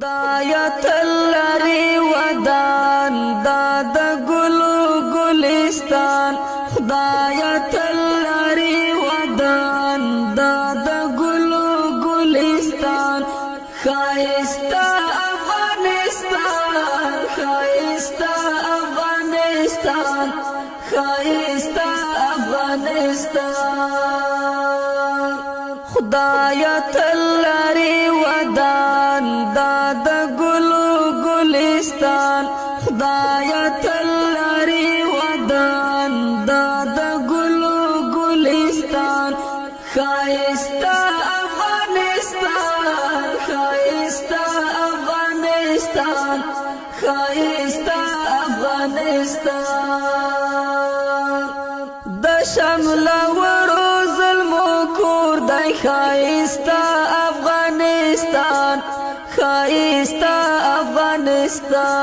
خدایا تلری ودان داد گلو گلستان خدایا تلری ودان داد گلو گلستان خایستا افغانستان خایستا افغانستان خایستا افغانستان خدایا تلری ودان داد گلو گلستان خدایا تلری ودان داد گلو گلستان خایستا افغانستان خایستا افغانستان خایستا افغانستان د شمل ورو ظلمو کور دی خایستا افغانستان خایستا افغانستان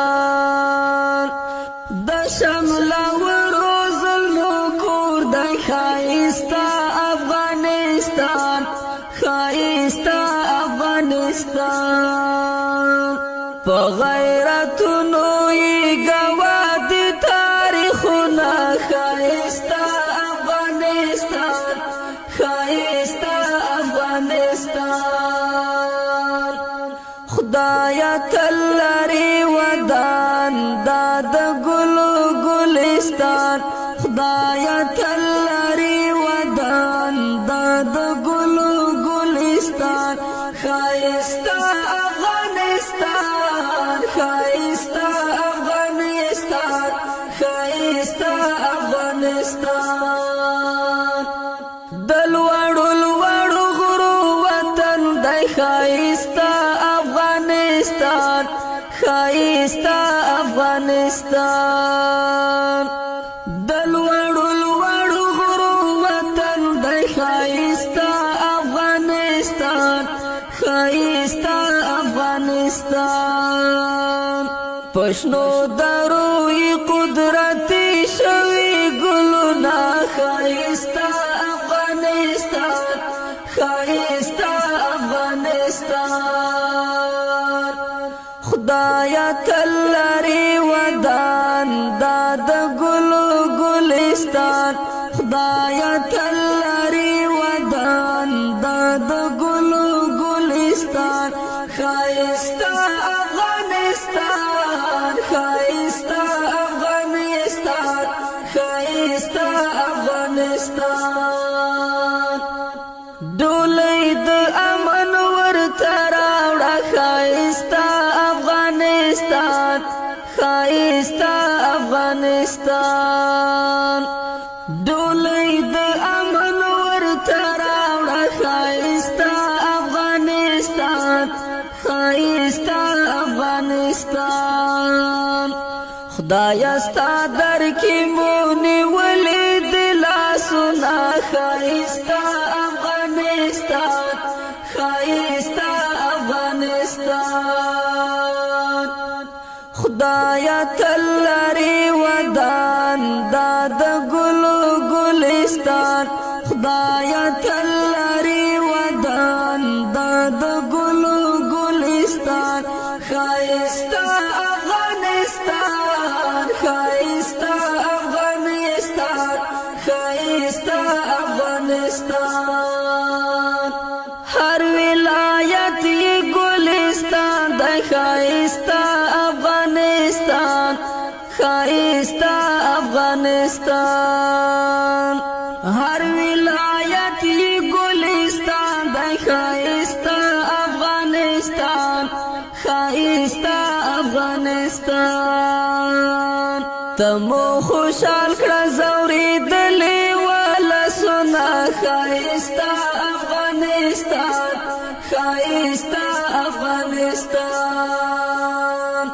د شمل ورو ظلمو کور دی خایستا افغانستان خایستا افغانستان په غیرتونو یې ګواه دي تاریخونه خایستا افغانستان خایستا افغانستان خدایا تلری ودان داد گلو گلستان خدایا تلری ودان داد گلو گلستان خایستا افغانستان خایستا افغانستان خایستا افغانستان دلوړو لوړو غرو وطن دی خایستا افغانستان خایستا افغانستان دلوړو لوړو غرو وطن دی خایستا افغانستان خایستا افغانستان پښنو دروي قدرتي شوي ګلونه خایستا افغانستان خایستا افغانستان خدایا تلری ودان داد گلو گلستان خدایا تلری ودان داد گلو گلستان خایستا افغانستان خایستا افغانستان خایستا افغانستان ډولۍ د امن ورته راوړه خایستا افغانستان خایستا افغانستان ډولۍ د امن ورته راوړه خایستا افغانستان خایستا افغانستان خدایا ستا در کې مونږ ولې د لاسونه خایستا افغانستان خایستا افغانستان خدایا تلری ودان داد گلو گلستان خدایا تلری ودان داد گلو گلستان خایستا افغانستان خایستا افغانستان خایستا افغانستان هر ولایت یې ګلستان دی خایستا افغانستان خایستا افغانستان هر ولایت یې ګلستان دی خایستا افغانستان خایستا افغانستان تمو خوشحال کړه زورېدلې ولسونه خایستا افغانستان خایستا افغانستان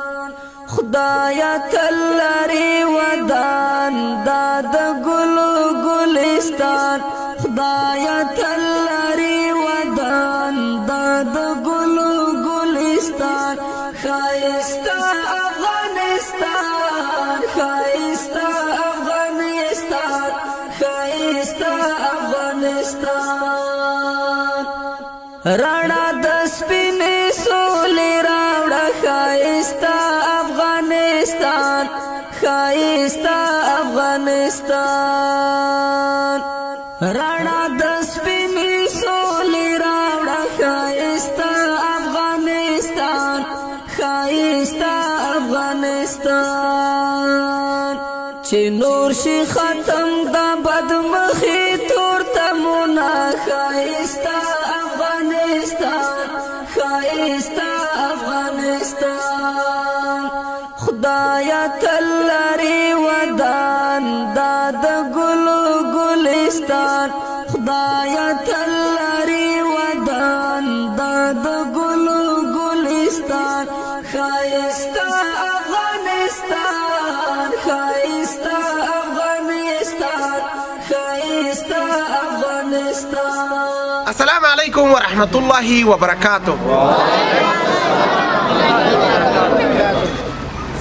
خدایا تلری ودان داد گلو گلستان خدایا تلری ودان داد گلو گلستان خایستا افغانستان خایستا افغانستان خایستا افغانستان رانا د سپینې سولې راوړه ښایسته افغانستان ښایسته افغانستان رڼا د سپینې سولې راوړه ښایسته افغانستان ښایسته افغانستان چې نور شي ختم د بدمخي تور تمونه ښایسته افغانستان ښایسته افغانستان خدایا تل لري ودان دا د ګلو ګلستان خدایا تل لري ودان دا د ګلو ګلستان ښایسته افغانستان ښایسته افغانستان ښایسته افغانستان. السلام علیکم ورحمت الله وبرکاته.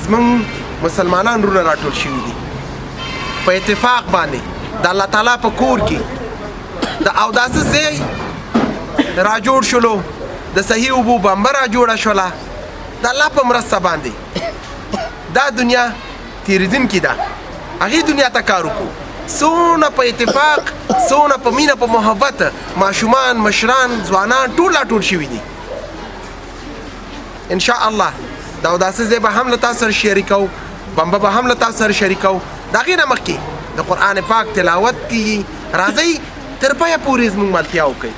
زمون مسلمانان رونه راټول شوي دي په اتفاق باندې د الله تعالی په کور کې د اوداسه ځای راجوړ شولو د صحیح اوبو بمبه راجوړه شوله د الله په مرسته باندې دا دنیا تېرېدونکې ده هغې دنیا ته کار وکړو څونه په اتفاق څونه په مینه په محبت ماشومان مشران ځوانان ټول راټول شوي دي انشاءالله دا اوداسه ځای به هم له تاسو سره شریکو بمبه به هم له تاسو سره شریکو د هغې نه مخکې د قرآن پاک تلاوت کیږي راځئ تر پایه پورې زموږ ملتیا وکړئ.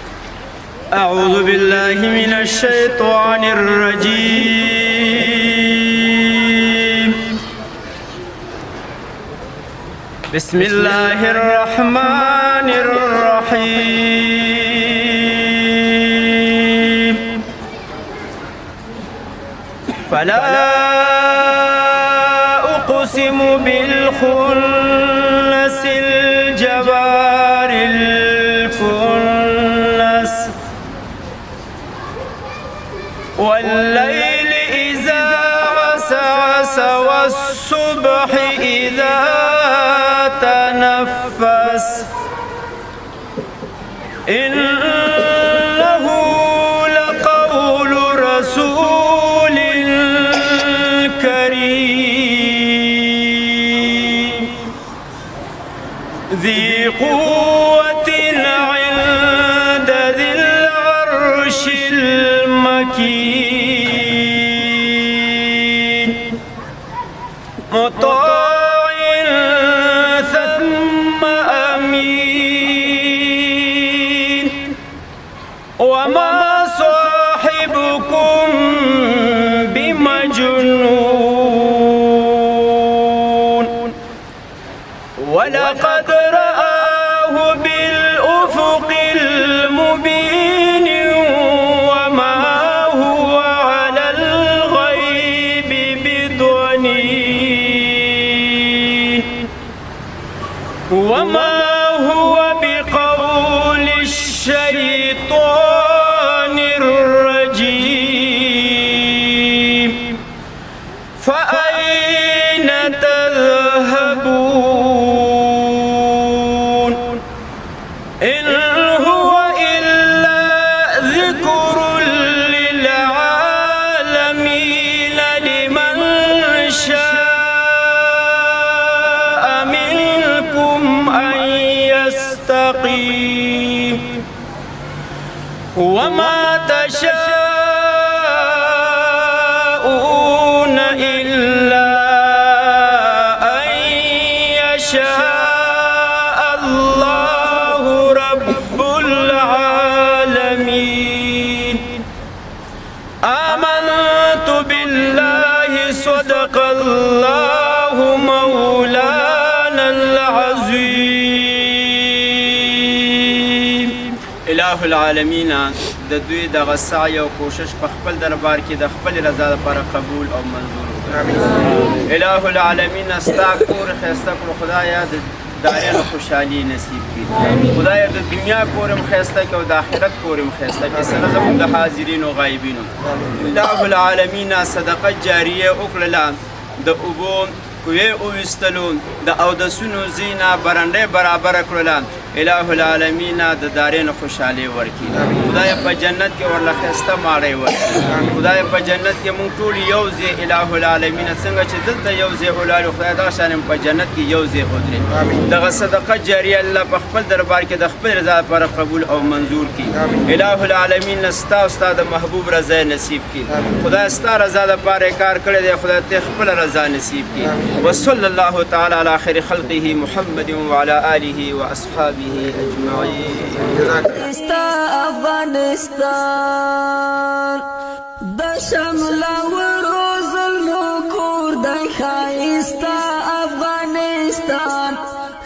أعوذ بالله من الشيطان الرجيم بسم الله الرحمن الرحيم فلا أقسم بالخنس الجوار الكنس والليل إذا عسعس والصبح إذا تنفس إنه لقول رسول كريم ذي قوة عند ذي العرش المكين مطاع ثم أمين وما صاحبكم بمجنون ولقد رآه بالأفق المبين وما هو على الغيب بضنين وما هو بقول الشيطان الرجيم فأين تذهبون إن هو إلا ذكر للعالمين لمن شاء منكم أن يستقيم وما تشاءون إلا أن يشاء الله رب العالمين آمنت بالله صدق الله مولانا العظيم. إله العالمین د دوی دغه سعی او کوشش په خپل دربار کې د خپل رضا لپاره قبول او منظور کړي. الہ العالمین ستا کور ښایسته کړو خدایه د دایره خوشحالي نصیب کړي خدایه د دنیا کورم ښایسته کړي او د آخرت کورم ښایسته کړي سره زموږ د حاضرینو غایبینو. الہ العالمین صدقه جاریه وکړله د اوبو کوې وویستلو د اودسونو زینه برنډې برابره کړله الہ العالمین د دارین خوشحالي ورکړي. خدای په جنت کې ورله ښایسته ماړی ورکړي خدای په جنت کې موږ ټول یو ځای الہ العالمین څنګه چې دلته یو ځای ولاړو خدای دغه شان په جنت کې یو ځای ودرېږي دغه صدقه جاریه الله په خپل دربار کې د خپل رضا لپاره قبول او منظور کړي الہ العالمین ستا او ستا د محبوب رضا نصیب کړي خدای ستا رضا لپاره کار کړی دی خدای ته خپل رضا نصیب کړي وصلی الله تعالی علی خیر خلقه محمد وعلى آله واصحابه اجمعین افغانستان د شمل ورو ظلمو کور د ښایسته افغانستان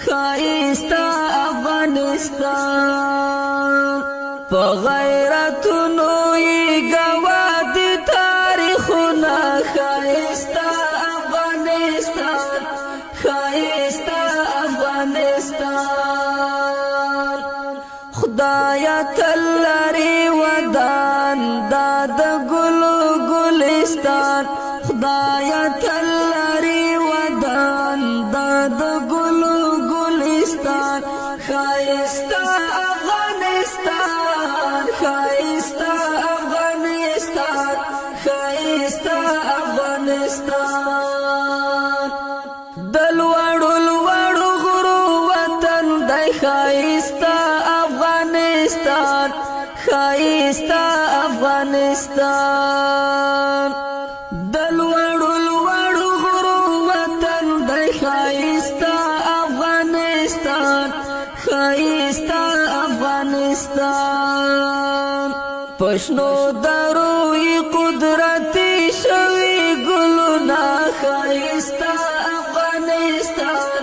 ښایسته افغانستان په غیرتونو یې ګواه دي تاریخونه ښایسته افغانستان ښایسته افغانستان خدایا تل لري ودان دا د ګلو ګلستان خدایا تل لري ودان دا د ګلو ګلستان ښایسته افغانستان ښایسته افغانستان ښایسته افغانستان د لوړو لوړو غرو وطن دی ښایسته افغانستان ښایسته افغانستان د لوړو لوړو غرو وطن دی ښایسته افغانستان ښایسته افغانستان پښنو دروي قدرتي شوي ګلونه ښایسته افغانستان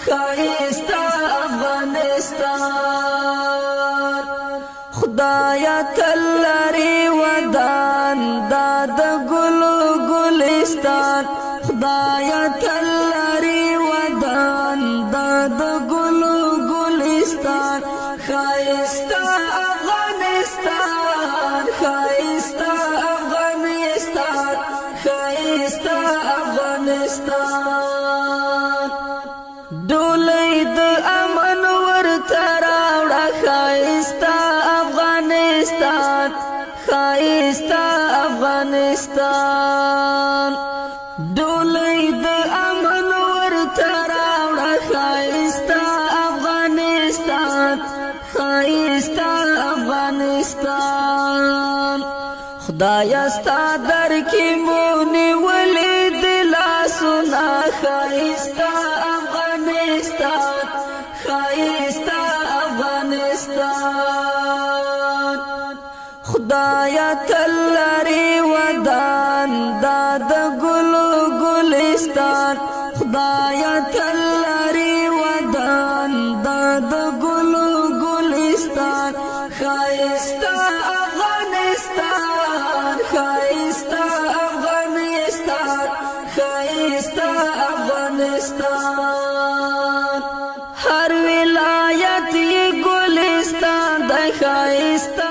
ښایسته افغانستان خدایا تل لري ودان دا د ګلو ګلستان خدایا تل لري ودان دا د ګلو ګلستان ښایسته افغانستان ښایسته افغانستان ښایسته افغانستان ډولۍ د امن ورته راوړه ښایسته افغانستان ښایسته افغانستان ډولۍ د امن ورته راوړه ښایسته افغانستان ښایسته افغانستان خدایا ستا در کې مو نیولې د لاسونه ښایسته افغانستان ښایسته افغانستان خدایا تل لري ودان دا د ګلو ګلستان خدایا تل لري ودان دا د ګلو ګلستان ښایسته افغانستان ښایسته افغانستان ښایسته افغانستان هر ولایت یې ګلستان دی ښایسته